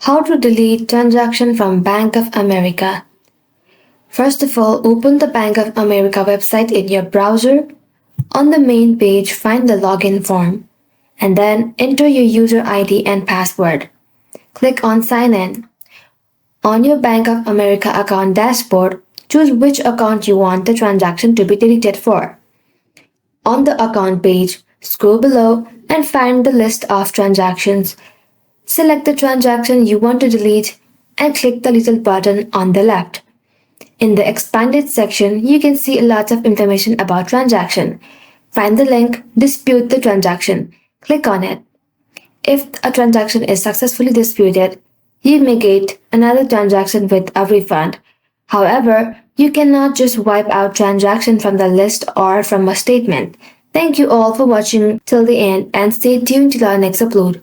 How to delete transaction from Bank of America. First of all, open the Bank of America website in your browser. On the main page, find the login form and then enter your user ID and password. Click on Sign In. On your Bank of America account dashboard, choose which account you want the transaction to be deleted for. On the account page, scroll below and find the list of transactions. Select the transaction you want to delete and click the little button on the left. In the expanded section, you can see lots of information about transaction. Find the link Dispute the transaction. Click on it. If a transaction is successfully disputed, you may get another transaction with a refund. However, you cannot just wipe out transaction from the list or from a statement. Thank you all for watching till the end and stay tuned till our next upload.